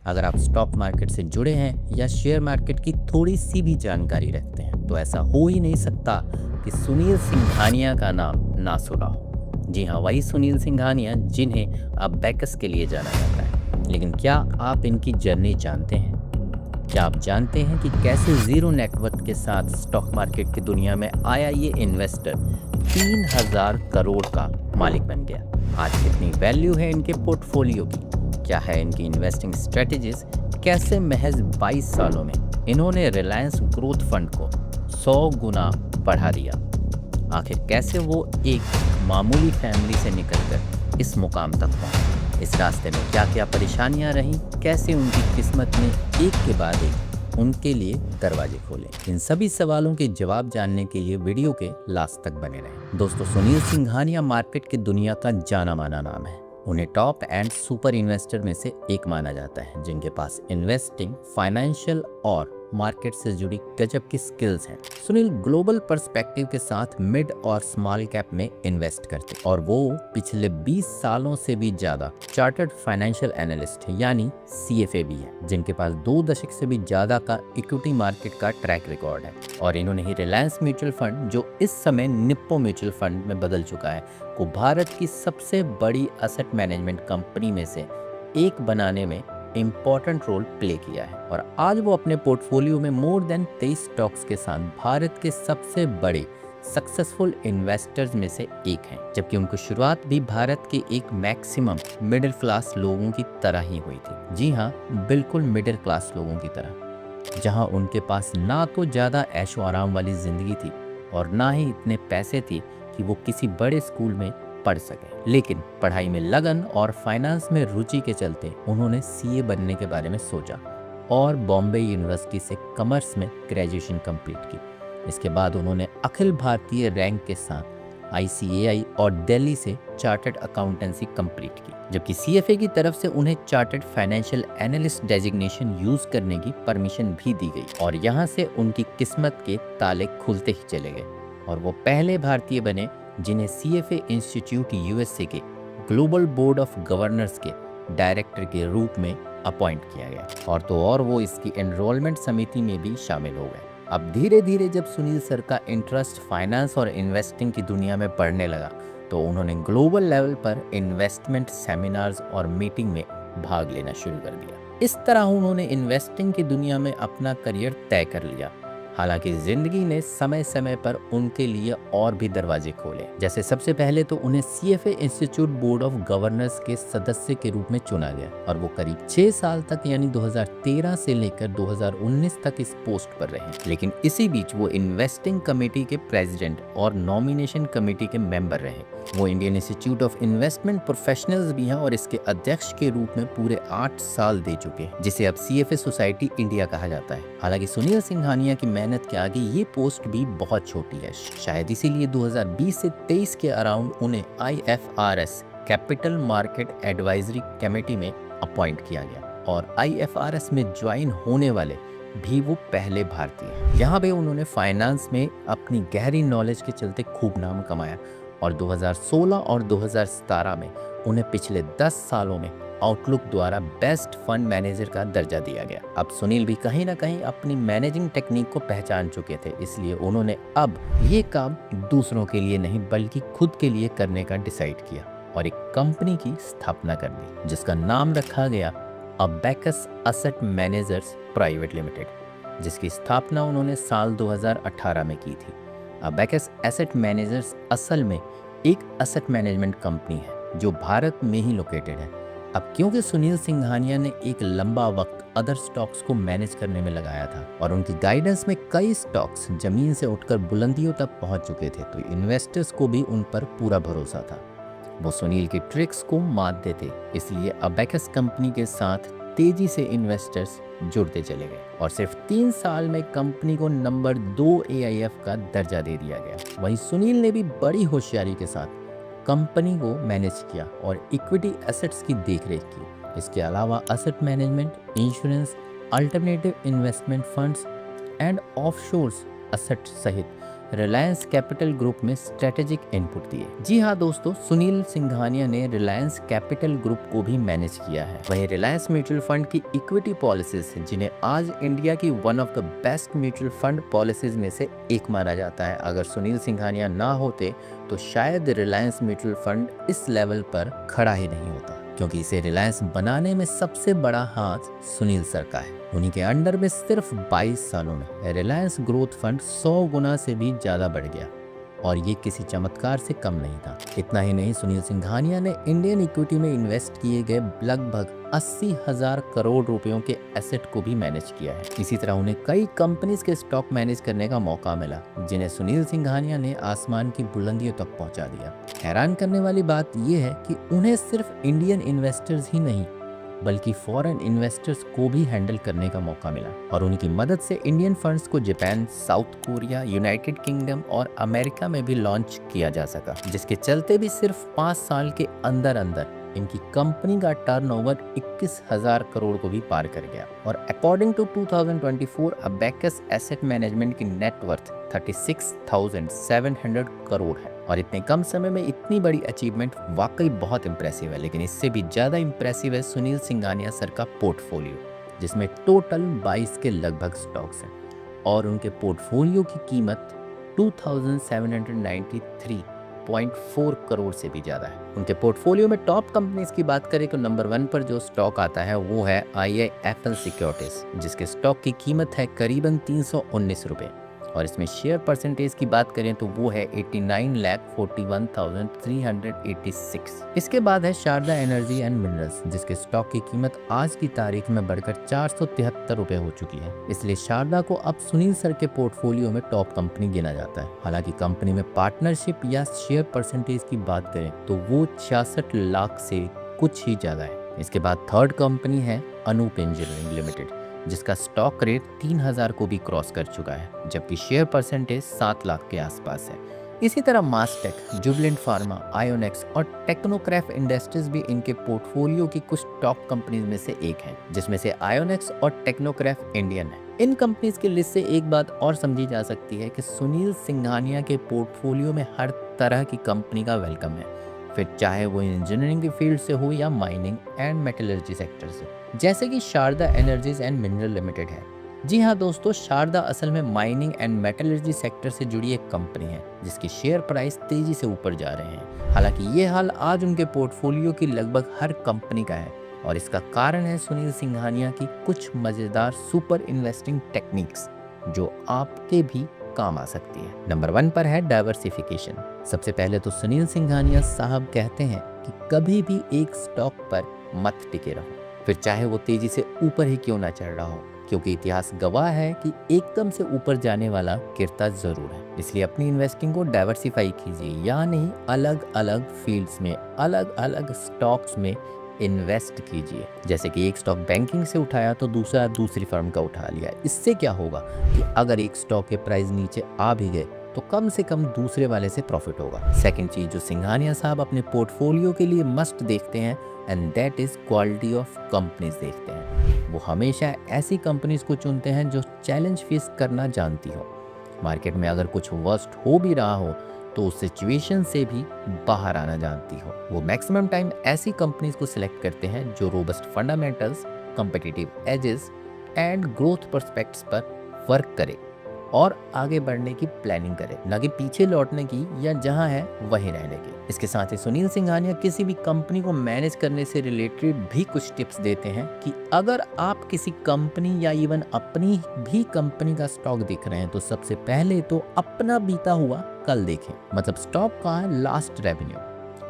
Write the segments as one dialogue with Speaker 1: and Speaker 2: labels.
Speaker 1: अगर आप stock market से जुड़े हैं या शेयर मार्केट की थोड़ी सी भी जानकारी रखते हैं तो ऐसा हो ही नहीं सकता कि सुनील सिंघानिया का नाम ना सुना हो। जी हाँ, वही सुनील सिंघानिया जिन्हें अब बैकस के लिए जाना जाता है। लेकिन क्या आप इनकी जर्नी जानते हैं? क्या आप जानते हैं कि कैसे जीरो नेटवर्थ के साथ स्टॉक मार्केट की दुनिया में आया ये इन्वेस्टर 3,000 करोड़ का मालिक बन गया? आज कितनी वैल्यू है इनके पोर्टफोलियो की? क्या है इनकी इन्वेस्टिंग स्ट्रेटजीज? कैसे महज 22 सालों में इन्होंने रिलायंस ग्रोथ फंड को 100 गुना बढ़ा दिया? आखिर कैसे वो एक मामूली फैमिली से निकलकर इस मुकाम तक पहुंचे? इस रास्ते में क्या क्या परेशानियां रहीं? कैसे उनकी किस्मत ने एक के बाद एक उनके लिए दरवाजे खोले? इन सभी सवालों के जवाब जानने के लिए वीडियो के लास्ट तक बने रहें। दोस्तों, सुनील सिंघानिया मार्केट की दुनिया का जाना माना नाम है। उन्हें टॉप एंड सुपर इन्वेस्टर में से एक माना जाता है जिनके पास इन्वेस्टिंग, फाइनेंशियल और मार्केट से जुड़ी गजब की स्किल्स हैं। सुनील ग्लोबल पर्सपेक्टिव के साथ मिड और स्मॉल कैप में इन्वेस्ट करते और वो पिछले 20 सालों से भी ज्यादा चार्टर्ड फाइनेंशियल एनालिस्ट यानी CFA भी है, जिनके पास 2 दशक से भी ज्यादा का इक्विटी मार्केट का ट्रैक रिकॉर्ड है। और इन्होंने ही रिलायंस म्यूचुअल फंड, जो इस समय निप्पो म्यूचुअल फंड में बदल चुका है, को भारत की सबसे बड़ी एसेट मैनेजमेंट कंपनी में से एक बनाने में इम्पॉर्टेंट रोल प्ले किया है। और आज वो अपने पोर्टफोलियो में मोर देन 23 स्टॉक्स के साथ भारत के सबसे बड़े सक्सेसफुल इन्वेस्टर्स में से एक हैं, जबकि उनकी शुरुआत भी भारत के एक मैक्सिमम मिडिल क्लास लोगों की तरह ही हुई थी। जी हाँ, बिल्कुल मिडिल क्लास लोगों की तरह, जहाँ उनके पास ना तो ज़्यादा ऐशो आराम वाली जिंदगी थी और ना ही इतने पैसे थे कि वो किसी बड़े स्कूल में पढ़ सके। लेकिन पढ़ाई में लगन और फाइनेंस में रुचि के चलते उन्होंने CA बनने के बारे में सोचा और बॉम्बे यूनिवर्सिटी से कॉमर्स में ग्रेजुएशन कंप्लीट की। इसके बाद उन्होंने अखिल भारतीय रैंक के साथ ICAI और दिल्ली से चार्टर्ड अकाउंटेंसी कंप्लीट की, जबकि CFA की तरफ से उन्हें chartered financial analyst designation use करने की परमिशन भी दी गई। और यहाँ से उनकी किस्मत के ताले खुलते ही चले गए और वो पहले भारतीय बने जिन्हें CFA इंस्टीट्यूट USA के ग्लोबल बोर्ड ऑफ गवर्नर्स के डायरेक्टर के रूप में अपॉइंट किया गया। और तो और वो इसकी एनरोलमेंट समिति में भी शामिल हो गए। अब धीरे धीरे जब सुनील सर का इंटरेस्ट फाइनेंस और इन्वेस्टिंग की दुनिया में बढ़ने लगा तो उन्होंने ग्लोबल लेवल पर इन्वेस्टमेंट सेमिनार्स और मीटिंग में भाग लेना शुरू कर दिया। इस तरह उन्होंने इन्वेस्टिंग की दुनिया में अपना करियर तय कर लिया। हालांकि जिंदगी ने समय समय पर उनके लिए और भी दरवाजे खोले। जैसे सबसे पहले तो उन्हें CFA institute board of governors के सदस्य के रूप में चुना गया और वो करीब 6 साल तक यानी 2013 से लेकर 2019 तक इस पोस्ट पर रहे। लेकिन इसी बीच वो इन्वेस्टिंग कमेटी के प्रेसिडेंट और नॉमिनेशन कमेटी के मेंबर रहे। वो Indian institute of investment professionals भी हैं और इसके अध्यक्ष के रूप में पूरे 8 साल दे चुके हैं, जिसे अब CFA सोसाइटी इंडिया कहा जाता है। हालांकि सुनील सिंघानिया की मेहनत के आगे ये पोस्ट भी बहुत छोटी है। शायद इसीलिए 2020 से 23 के अराउंड उन्हें IFRS capital market advisory committee में अपॉइंट किया गया और IFRS में ज्वाइन होने वाले भी वो पहले भारतीय हैं। यहाँ पे उन्होंने फाइनेंस में अपनी गहरी नॉलेज के चलते खूब नाम कमाया और 2016 और 2017 में उन्हें पिछले 10 सालों में आउटलुक द्वारा बेस्ट फंड मैनेजर का दर्जा दिया गया। अब सुनील भी कहीं ना कहीं अपनी मैनेजिंग टेक्निक को पहचान चुके थे, इसलिए उन्होंने अब ये काम दूसरों के लिए नहीं बल्कि खुद के लिए करने का डिसाइड किया और एक कंपनी की स्थापना कर दी जिसका नाम रखा गया abacus asset managers private limited, जिसकी स्थापना उन्होंने साल 2018 में की थी। अबैकस एसेट मैनेजर्स असल में एक एसेट मैनेजमेंट कंपनी है जो भारत में ही लोकेटेड है। अब क्योंकि सुनील सिंघानिया ने एक लंबा वक्त अदर स्टॉक्स को मैनेज करने में लगाया था और उनकी गाइडेंस में कई स्टॉक्स जमीन से उठकर बुलंदियों तक पहुंच चुके थे, तो इन्वेस्टर्स को भी उन पर पूरा भरोसा था। वो सुनील की ट्रिक्स को मानते थे, इसलिए अबैकस कंपनी के साथ तेजी से इन्वेस्टर्स जुड़ते चले गए और सिर्फ 3 साल में कंपनी को नंबर 2 AIF का दर्जा दे दिया गया। वहीं सुनील ने भी बड़ी होशियारी के साथ कंपनी को मैनेज किया और इक्विटी एसेट्स की देखरेख की। इसके अलावा asset management, insurance, alternative investment funds and offshores asset सहित रिलायंस कैपिटल ग्रुप में स्ट्रेटेजिक इनपुट दिए। जी हाँ दोस्तों, सुनील सिंघानिया ने रिलायंस कैपिटल ग्रुप को भी मैनेज किया है। वहीं रिलायंस म्यूचुअल फंड की इक्विटी पॉलिसीज जिन्हें आज इंडिया की one of the best mutual fund policies में से एक माना जाता है। अगर सुनील सिंघानिया ना होते तो शायद रिलायंस म्यूचुअल फंड इस लेवल पर खड़ा ही नहीं होता, क्योंकि इसे रिलायंस बनाने में सबसे बड़ा हाथ सुनील सर का है। उन्हीं के अंडर में सिर्फ 22 सालों में रिलायंस ग्रोथ फंड 100 गुना से भी ज्यादा बढ़ गया, और ये किसी चमत्कार से कम नहीं था। इतना ही नहीं, सुनील सिंघानिया ने इंडियन इक्विटी में इन्वेस्ट किए गए लगभग 80,000 करोड़ रुपयों के एसेट को भी मैनेज किया है। इसी तरह उन्हें कई कंपनीज के स्टॉक मैनेज करने का मौका मिला, जिन्हें सुनील सिंघानिया ने आसमान की बुलंदियों तक पहुंचा दिया। हैरान करने वाली बात यह है कि उन्हें सिर्फ इंडियन इन्वेस्टर्स ही नहीं बल्कि फॉरेन इन्वेस्टर्स को भी हैंडल करने का मौका मिला, और उनकी मदद से इंडियन फंड्स को Japan, south Korea, United kingdom और अमेरिका में भी लॉन्च किया जा सका, जिसके चलते भी सिर्फ 5 साल के अंदर अंदर इनकी कंपनी का टर्नओवर 21,000 करोड़ को भी पार कर गया। और according to 2024 Abacus asset management की नेटवर्थ 36,700 करोड़ है, और इतने कम समय में इतनी बड़ी अचीवमेंट वाकई बहुत इंप्रेसिव है। लेकिन इससे भी ज़्यादा इंप्रेसिव है सुनील सिंघानिया सर का पोर्टफोलियो, जिसमें टोटल 22 के लगभग स्टॉक्स हैं, और उनके पोर्टफोलियो की कीमत 2,793.4 करोड़ से भी ज़्यादा है। उनके पोर्टफोलियो में टॉप कंपनीज की बात करें तो नंबर 1 पर जो स्टॉक आता है वो है IIFL सिक्योरिटीज, जिसके स्टॉक की कीमत है करीबन 319 रुपये, और इसमें शेयर परसेंटेज की बात करें तो वो है 89,41,386। इसके बाद है शारदा एनर्जी एंड मिनरल्स, जिसके स्टॉक की कीमत आज की तारीख में बढ़कर 473 रुपये हो चुकी है। इसलिए शारदा को अब सुनील सर के पोर्टफोलियो में टॉप कंपनी गिना जाता है। हालांकि कंपनी में पार्टनरशिप या शेयर परसेंटेज की बात करें तो वो 66 लाख से कुछ ही ज्यादा है। इसके बाद थर्ड कंपनी है अनूप इंजीनियरिंग लिमिटेड, जिसका स्टॉक रेट 3,000 को भी क्रॉस कर चुका है, जबकि शेयर परसेंटेज 7 लाख के आसपास है। इसी तरह मास्टेक, जुबिलेंट फार्मा, आयोनेक्स और टेक्नोक्राफ्ट इंडस्ट्रीज भी इनके पोर्टफोलियो की कुछ टॉप कंपनीज में से एक है, जिसमें से आयोनेक्स और टेक्नोक्राफ्ट इंडियन है। इन कंपनीज की लिस्ट से एक बात और समझी जा सकती है कि सुनील सिंघानिया के पोर्टफोलियो में हर तरह की कंपनी का वेलकम है, फिर चाहे वो इंजीनियरिंग की फील्ड से हो या माइनिंग एंड मेटलर्जी सेक्टर से, जैसे कि Sharda Energies and Mineral Limited है। जी हाँ दोस्तों, शारदा असल में माइनिंग एंड मेटलर्जी सेक्टर से जुड़ी एक कंपनी है, जिसकी शेयर प्राइस तेजी से ऊपर जा रहे हैं। हालांकि ये हाल आज उनके पोर्टफोलियो की लगभग हर कंपनी का है, और इसका कारण है सुनील सिंघानिया की कुछ मजेदार सुपर इन्वेस्टिंग टेक्निक्स, जो आपके भी काम आ सकती है। नंबर 1 पर है डाइवर्सिफिकेशन। सबसे पहले तो सुनील सिंघानिया साहब कहते हैं कि कभी भी एक स्टॉक पर मत टिके रहो, फिर चाहे वो तेजी से ऊपर ही क्यों ना चढ़ रहा हो, क्योंकि इतिहास गवाह है कि एकदम से ऊपर जाने वाला गिरता जरूर है। इसलिए अपनी इन्वेस्टिंग को डाइवर्सिफाई कीजिए, यानी अलग अलग फील्ड्स में अलग अलग स्टॉक्स में इन्वेस्ट कीजिए। जैसे कि एक स्टॉक बैंकिंग से उठाया तो दूसरा दूसरी फर्म का उठा लिया। इससे क्या होगा कि अगर एक स्टॉक के प्राइस नीचे आ भी गए तो कम से कम दूसरे वाले से प्रॉफिट होगा। सेकंड चीज जो सिंघानिया साहब अपने पोर्टफोलियो के लिए मस्ट देखते हैं, and that is quality of companies देखते हैं। वो हमेशा ऐसी कंपनीज को चुनते हैं जो चैलेंज फेस करना जानती हो। मार्केट में अगर कुछ वर्स्ट हो भी रहा हो तो उस सिचुएशन से भी बाहर आना जानती हो। वो मैक्सिमम टाइम ऐसी कंपनीज को सिलेक्ट करते हैं जो robust fundamentals, competitive edges and growth perspectives पर वर्क करे और आगे बढ़ने की प्लानिंग करे, ना कि पीछे लौटने की या जहां है वहीं रहने की। इसके साथ ही सुनील सिंघानिया किसी भी कंपनी को मैनेज करने से रिलेटेड भी कुछ टिप्स देते हैं कि अगर आप किसी कंपनी या इवन अपनी भी कंपनी का स्टॉक देख रहे हैं तो सबसे पहले तो अपना बीता हुआ कल देखें। मतलब स्टॉक का लास्ट रेवेन्यू,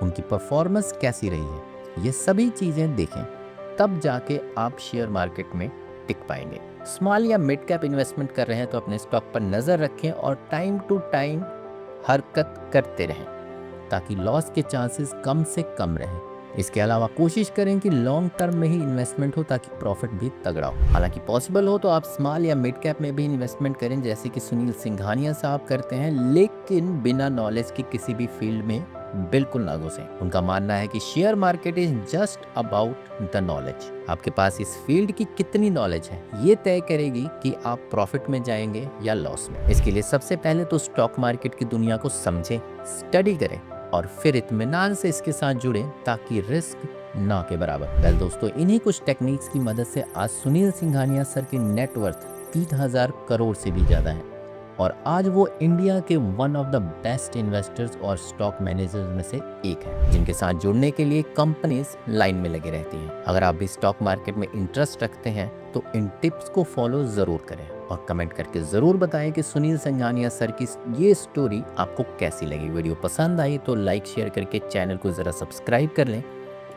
Speaker 1: उनकी परफॉर्मेंस कैसी रही है, ये सभी चीजें देखें, तब जाके आप शेयर मार्केट में टिक पाएंगे। स्मॉल या मिड कैप इन्वेस्टमेंट कर रहे हैं तो अपने स्टॉक पर नजर रखें और टाइम टू टाइम हरकत करते रहें ताकि लॉस के चांसेस कम से कम रहें। इसके अलावा कोशिश करें कि लॉन्ग टर्म में ही इन्वेस्टमेंट हो ताकि प्रॉफिट भी तगड़ा हो। हालांकि पॉसिबल हो तो आप स्मॉल या मिड कैप में भी इन्वेस्टमेंट करें जैसे कि सुनील सिंघानिया साहब करते हैं, लेकिन बिना नॉलेज की किसी भी फील्ड में बिल्कुल ना घुसें। उनका मानना है कि share market is just about the knowledge. आपके पास इस फील्ड की कितनी नॉलेज है ये तय करेगी कि आप प्रॉफिट में जाएंगे या लॉस में। इसके लिए सबसे पहले तो स्टॉक मार्केट की दुनिया को समझें, स्टडी करें और फिर इत्मीनान से इसके साथ जुड़े ताकि रिस्क ना के बराबर। वेल दोस्तों, इन्हीं कुछ टेक्निक्स की मदद से आज सुनील सिंघानिया सर की नेटवर्थ 30,000 करोड़ से भी ज़्यादा है और आज वो इंडिया के one of the best investors और स्टॉक मैनेजर्स में से एक है, जिनके साथ जुड़ने के लिए कंपनीज लाइन में लगी रहती हैं। अगर आप भी स्टॉक मार्केट में इंटरेस्ट रखते हैं तो इन टिप्स को फॉलो ज़रूर करें और कमेंट करके ज़रूर बताएं कि सुनील सिंघानिया सर की ये स्टोरी आपको कैसी लगी। वीडियो पसंद आई तो लाइक शेयर करके चैनल को ज़रा सब्सक्राइब कर लें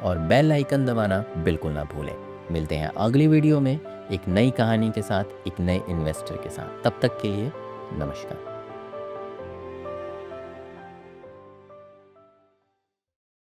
Speaker 1: और बेल आइकन दबाना बिल्कुल ना भूलें। मिलते हैं अगली वीडियो में एक नई कहानी के साथ, एक नए इन्वेस्टर के साथ। तब तक के लिए नमस्कार।